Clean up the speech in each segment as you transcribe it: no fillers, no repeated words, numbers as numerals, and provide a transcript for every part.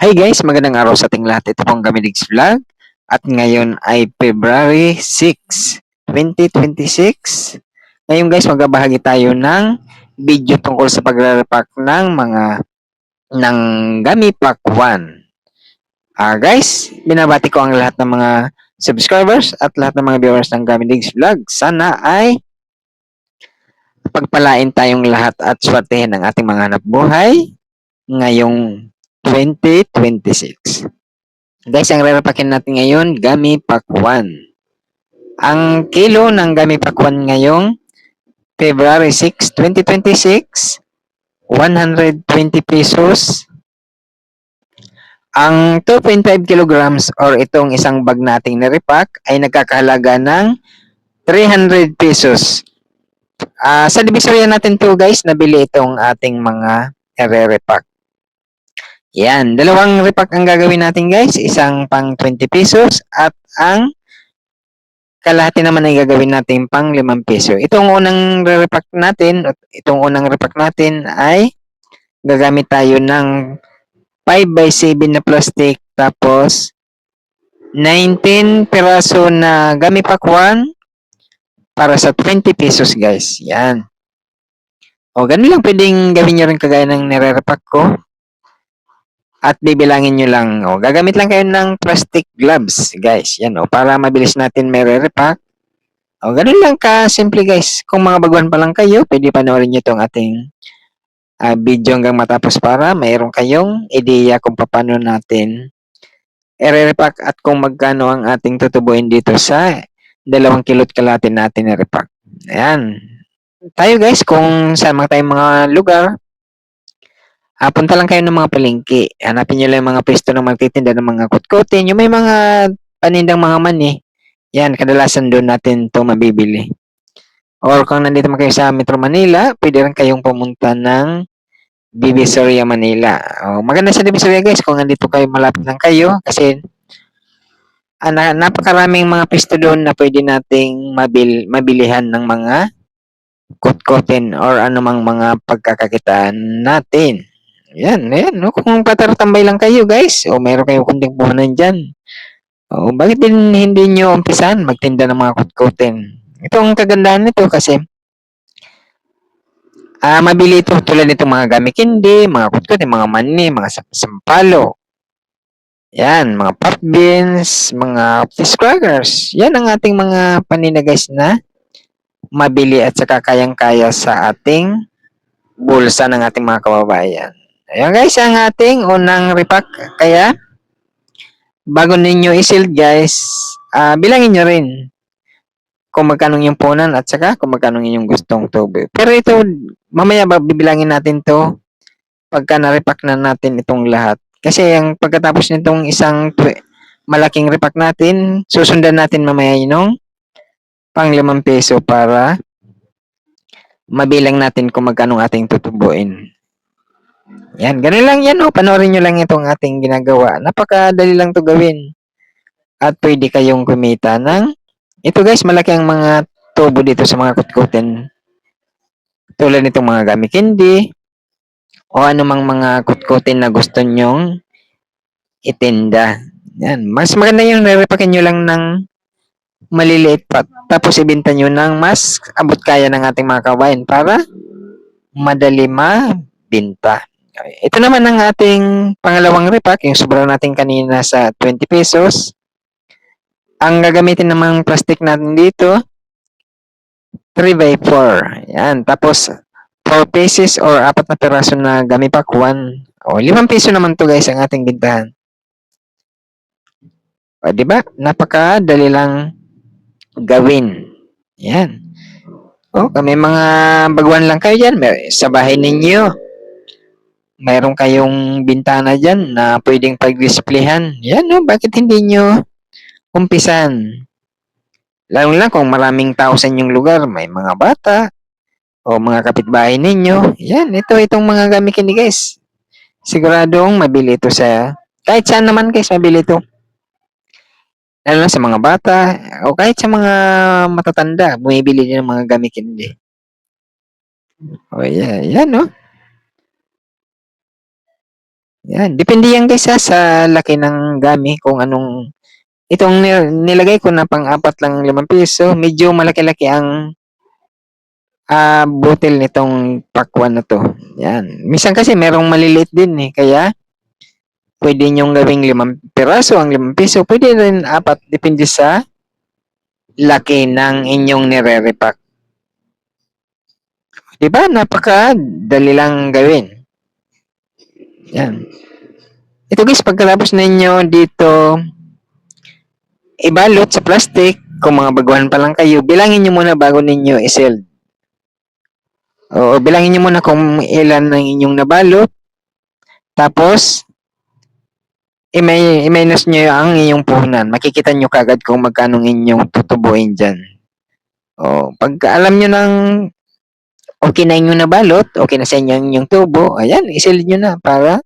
Hi guys, magandang araw sa ating lahat. Ito pong Gamidigs Vlog at ngayon ay February 6, 2026. Ngayon guys, magbabahagi tayo ng video tungkol sa pagre-repack ng mga ng Gami Pack 1. Guys, binabati ko ang lahat ng mga subscribers at lahat ng mga viewers ng Gamidigs Vlog. Sana ay pagpalain tayong lahat at swertehin ang ating mga hanap buhay ngayong 2026. Guys, ang rerepakin natin ngayon, Gummy Pakwan. Ang kilo ng Gummy Pakwan ngayong February 6, 2026, 120 pesos. Ang 2.5 kilograms or itong isang bag nating nirepack ay nagkakahalaga ng 300 pesos. Sa divisoria natin to guys, nabili itong ating mga re-repack. Yan, dalawang repack ang gagawin natin guys, isang pang 20 pesos at ang kalahati naman ay gagawin natin pang 5 piso. Itong unang repack natin, ay gagamit tayo ng 5x7 na plastic tapos 19 piraso na gummy pack 1 para sa 20 pesos guys. Yan. O ganun lang pwedeng gawin nyo rin kagaya ng nire-repack ko. At bibilangin nyo lang. O gagamit lang kayo ng plastic gloves guys. Yan o para mabilis natin may re-repack. O, ganun lang ka-simple guys. Kung mga baguhan pa lang kayo, pwede panoorin nyo itong ating video hanggang matapos para mayroon kayong ideya kung paano natin i-repack at kung magkano ang ating tutubuin dito sa 2 kilot kalahati natin i-repack. Ayan. Tayo guys, kung saan mga tayong mga lugar, punta lang kayo ng mga palengke. Hanapin nyo lang yung mga pwesto ng magtitinda ng mga kutkutin. Yung may mga panindang mga mani. Yan, kadalasan doon natin ito mabibili. Or kung nandito man kayo sa Metro Manila, pwede rin kayong pumunta ng Divisoria, Manila. Maganda sa Divisoria guys kung nandito kayo malapit lang kayo kasi napakaraming mga pisto doon na pwede nating mabilihan ng mga kutkutin or anumang mga pagkakakitaan natin. Yan. No? Kung patartambay lang kayo guys, o meron kayong kunting puhunan dyan, bakit din hindi nyo umpisan magtinda ng mga kutkutin? Ito ang kagandahan nito kasi mabili ito tulad nitong mga gamit hindi, mga kutkutin, mga mani, mga sampalo. Yan, mga pop beans, mga fish crackers. Yan ang ating mga panina guys na mabili at saka kayang-kaya sa ating bulsa ng ating mga kababayan. Ayan guys, ang ating unang repack. Kaya, bago ninyo i-sealed guys, bilangin nyo rin kung magkano yung punan at saka kung magkano yung gustong tubo. Pero ito, mamaya bibilangin natin to pagka na-repack na natin itong lahat. Kasi ang pagkatapos nitong isang malaking repack natin, susundan natin mamaya yung pang 5 peso para mabilang natin kung magkano ating tutubuin. Yan, ganun lang yan. Panoorin nyo lang itong ating ginagawa. Napakadali lang to gawin. At pwede kayong kumita ng ito guys, malaki ang mga tubo dito sa mga kutkutin. Tulad nitong mga gamit candy o anumang mga kutkutin na gusto nyong itinda. Yan. Mas maganda yung repakin nyo lang ng maliliit pa. Tapos ibenta nyo ng mas abot kaya ng ating mga kabayan para madali mabinta. Ito naman ang ating pangalawang repack, yung sobra natin kanina sa 20 pesos. Ang gagamitin namang plastic natin dito, 3x4. Yan. Tapos, 4 pieces or 4 na peraso na gami pack 1. 5 piso naman to guys ang ating bintahan. Diba? Napakadali lang gawin. Yan. May mga baguhan lang kayo dyan. Sa bahay ninyo, mayroon kayong bintana dyan na pwedeng pag-displayhan. Yan, no? Bakit hindi nyo umpisan? Lalo lang kung maraming tao sa inyong lugar, may mga bata o mga kapitbahay ninyo. Yan, itong mga gamit ni guys. Siguradong mabili ito sa kahit saan naman guys, mabili ito. Lalo na sa mga bata o kahit sa mga matatanda, bumibili din ng mga gamit hindi. Yan, no? Yan, depende yan guys sa laki ng gamit kung anong itong nilagay ko na pang-apat lang 5 piso, medyo malaki-laki ang butil nitong pakwan na 'to. Yan. Minsan kasi merong maliliit din eh, kaya pwede niyong gawing 5 piraso ang 5 piso, pwede rin 4, depende sa laki ng inyong nire-repack. 'Di ba? Napakadali lang gawin. Yan. Ito guys, pagkatapos ninyo dito ibalot sa plastic, kung mga baguhan pa lang kayo, bilangin nyo muna bago ninyo i-sell. O bilangin nyo muna kung ilan ang inyong nabalot. Tapos, i-minus nyo ang inyong puhunan. Makikita nyo kagad kung magkano inyong tutubuin dyan. O, pag alam nyo ng okay na inyong nabalot, okay na sa inyo ang inyong tubo, ayan, i-sell nyo na para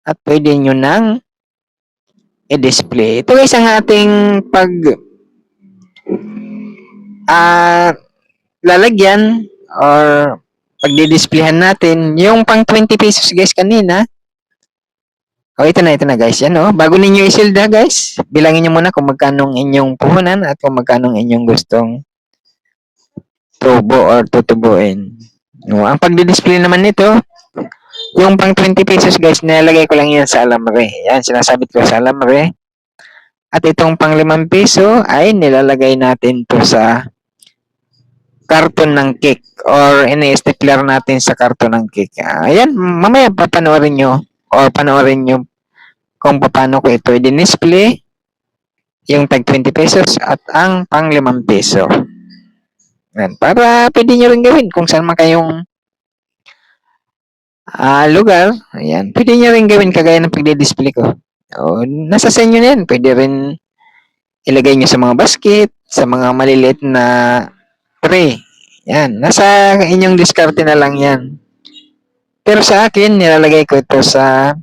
at pwede nyo nang i-display. Ito guys ang ating lalagyan or pagdi-displayhan natin yung pang 20 pesos guys kanina. Oh, ito na guys. Yan oh. Bago ninyo i-sell guys, bilangin niyo muna kung magkano inyong puhunan at kung magkano inyong gustong tubo or tutubuin. No, ang pagdi-display naman nito, yung pang 20 pesos guys, nilalagay ko lang yan sa alambre. Yan, sinasabit ko sa alambre. At itong pang 5 piso ay nilalagay natin to sa karton ng cake or ini-stapler natin sa karton ng cake. Ayan, mamaya papanoorin nyo or panoorin nyo kung paano ko ito i-display yung tag 20 pesos at ang pang 5 piso. Yan, para pwede nyo rin gawin kung saan man kayong lugar. Ayan, pwede nyo rin gawin kagaya ng pagdi-display ko. O, nasa sa inyo na yan. Pwede rin ilagay nyo sa mga basket, sa mga maliliit na tray. Yan, nasa inyong diskarte na lang yan. Pero sa akin, nilalagay ko ito sa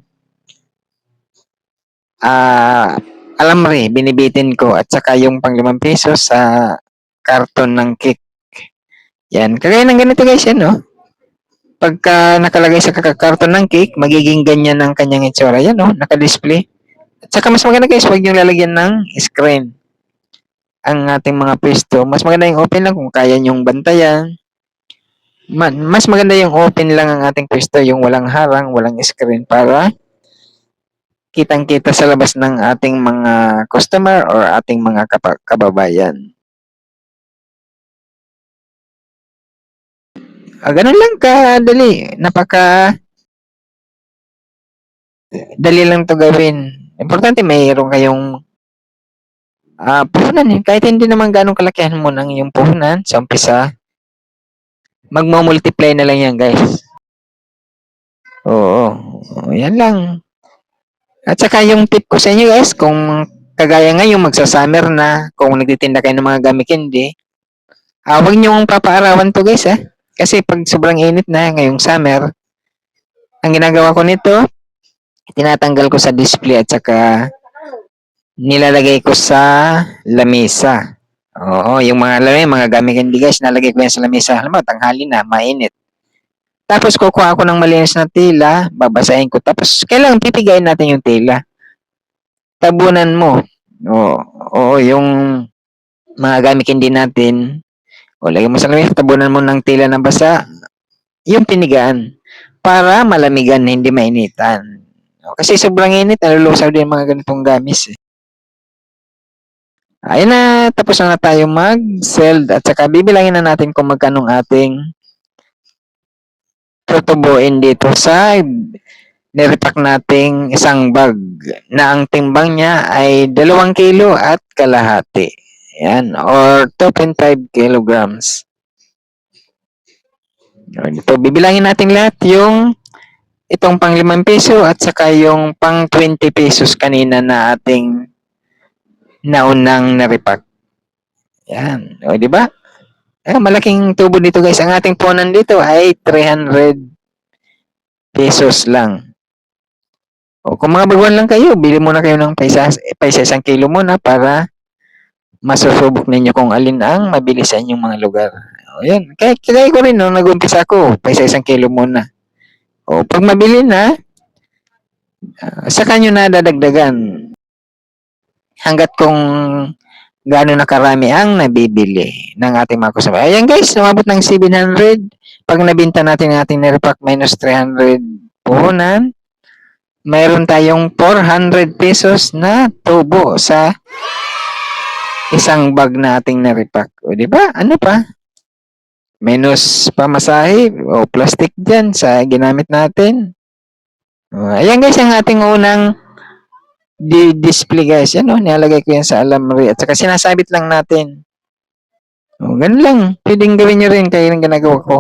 alambre, binibitin ko at saka yung pang 5 pesos sa karton ng cake. Yan, kagaya ng ganito guys yan, no? Pagka nakalagay sa karton ng cake, magiging ganyan ang kanyang itsura. Yan, no? Naka-display. At saka mas maganda guys, huwag yung lalagyan ng screen ang ating mga pwesto. Mas maganda yung open lang kung kaya nyong bantayan. Mas maganda yung open lang ang ating pwesto, yung walang harang, walang screen para kitang-kita sa labas ng ating mga customer or ating mga kababayan. Ganun lang kadali. Dali lang to gawin. Importante mayroon kayong puhunan. Kahit hindi naman ganong kalakihan mo ng iyong puhunan sa umpisa, magmo-multiply na lang yan guys. Oo. Yan lang. At saka yung tip ko sa inyo guys, kung kagaya ngayon magsa-summer na, kung nagtitinda kayo ng mga gamit candy, huwag niyong papaarawan to guys Kasi pag sobrang init na ngayong summer, ang ginagawa ko nito, tinatanggal ko sa display at saka nilalagay ko sa lamesa. Oo, yung mga gamit candy guys, nalagay ko yan sa lamesa. Alam mo, tanghali na, mainit. Tapos kukuha ako ng malinis na tela, babasahin ko. Tapos kailangan pipigayin natin yung tela. Tabunan mo. Oo, yung mga gamit hindi natin. O, lagyan mo sa lamesa, tabunan mo ng tela na basa. Yung pinigaan. Para malamigan, hindi mainitan. Kasi sobrang init, nalulusaw din mga ganitong gamis. Ayun na, tapos na tayo mag-sell. At saka bibilangin na natin kung magkano ating tutubuin dito sa nirepack nating isang bag na ang timbang niya ay 2 kilo at kalahati. Yan, or 2.5 kilograms. Ito, bibilangin natin lahat yung itong pang 5 piso at saka yung pang 20 pesos kanina na ating naunang narepack. Yan, o di ba? Malaking tubo dito guys. Ang ating punan dito ay 300 pesos lang. O kung mga baguhan lang kayo, bili muna kayo ng paisa 1 kilo muna para masusubok ninyo kung alin ang mabili sa inyong mga lugar. O yan, kaya ko rin nung nag-umpisa ako, paisa 1 kilo muna. O pag mabili na, Saka nyo na dadagdagan hanggat kung gaano na karami ang nabibili ng ating mga customer. Ayan guys, umabot ng 700. Pag nabinta natin ang ating nirepack minus 300 puhunan, mayroon tayong 400 pesos na tubo sa isang bag na ating nirepack. O di ba? Ano pa? Minus pamasahe o plastic dyan sa ginamit natin. Ayan guys, ang ating unang display guys. Yan o, nilalagay ko yan sa alamri. At saka sinasabit lang natin. O, ganun lang. Pwedeng gawin nyo rin kaya yung ginagawa ko.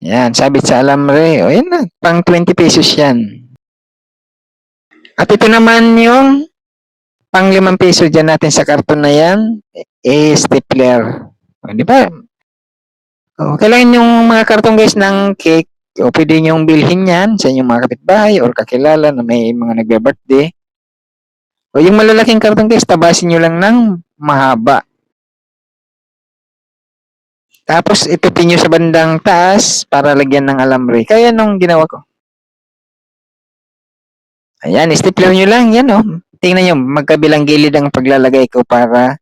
Yan, sabit sa alamri. O, yan na. Pang 20 pesos yan. At ito naman yung pang 5 peso dyan natin sa karton na yan. Stapler. O, di ba? O, kailangan yung mga karton guys ng cake. O, pwede nyo bilhin yan sa inyong mga kapitbahay or kakilala na may mga nagbe-birthday. O, yung malalaking karton guys, tabasin nyo lang ng mahaba. Tapos, itupin nyo sa bandang taas para lagyan ng alambre. Kaya nung ginawa ko. Ayan, stapler nyo lang. Yan o. Tingnan nyo, magkabilang gilid ang paglalagay ko para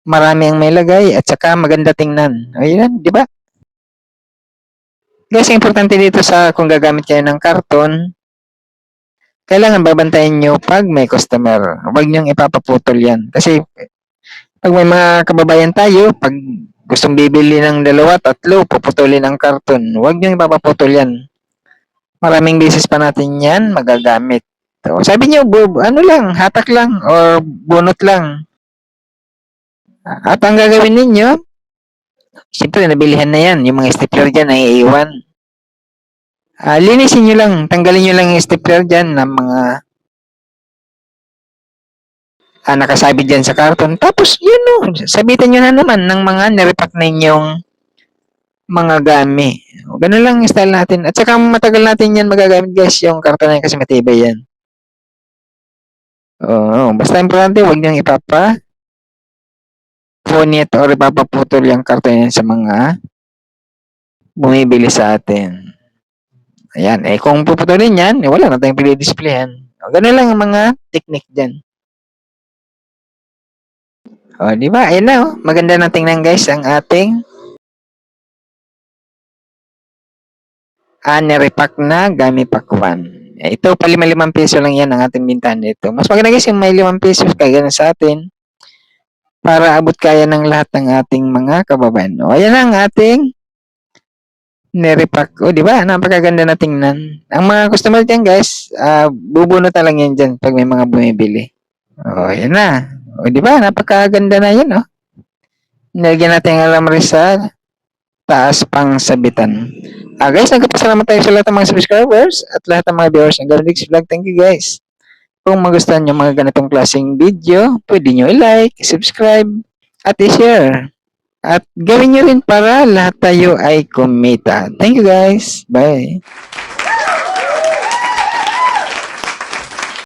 marami ang may lagay at saka maganda tingnan. Ayan, di ba? Guys, importante dito sa kung gagamit kayo ng karton, kailangan babantayan nyo pag may customer. Huwag nyo ipapaputol yan. Kasi pag may mga kababayan tayo, pag gustong bibili ng 2, 3, puputulin ang karton. Huwag nyo ipapaputol yan. Maraming beses pa natin yan magagamit. So, sabi nyo, ano lang, hatak lang or bunot lang. At ang gagawin ninyo, siyempre nabilihan na yan. Yung mga stapler dyan ay iiwan. Linisin nyo lang. Tanggalin nyo lang yung stapler dyan ng mga nakasabit dyan sa karton. Tapos, yun o, sabitan nyo na naman ng mga nirepack na inyong mga gami. Ganun lang yung style natin. At saka matagal natin yan magagamit guys, yung karton na yan kasi matibay yan. Basta importante, huwag nyo punit or ipapaputol yung karton yan sa mga bumibili sa atin. Ayan, kung puputulin yan, wala na tayong pili-displayan. Ganun lang ang mga technique dyan. Di ba? Ayan na, maganda na tingnan guys ang ating nirepack na gami pakwan. Ito, pa 5 peso lang yan ang ating bintahan dito. Mas maganda guys yung may 5 pesos kaya ganun sa atin para abot kaya ng lahat ng ating mga kababayan. Ayan ang ating nirepack. Di ba? Napakaganda na tingnan. Ang mga customer dyan guys, bubunot na lang yan dyan pag may mga bumibili. Ayan na. Di ba? Napakaganda na yun, Nilagyan natin ang alamri sa taas pang sabitan. Guys, nagpapasalamat tayo sa lahat ng mga subscribers at lahat ng mga viewers ng Garrix Vlog. Thank you guys. Kung magustuhan nyo mga ganitong klaseng video, pwede nyo i-like, subscribe, at i-share. At gawin nyo rin para lahat tayo ay kumita. Thank you guys. Bye.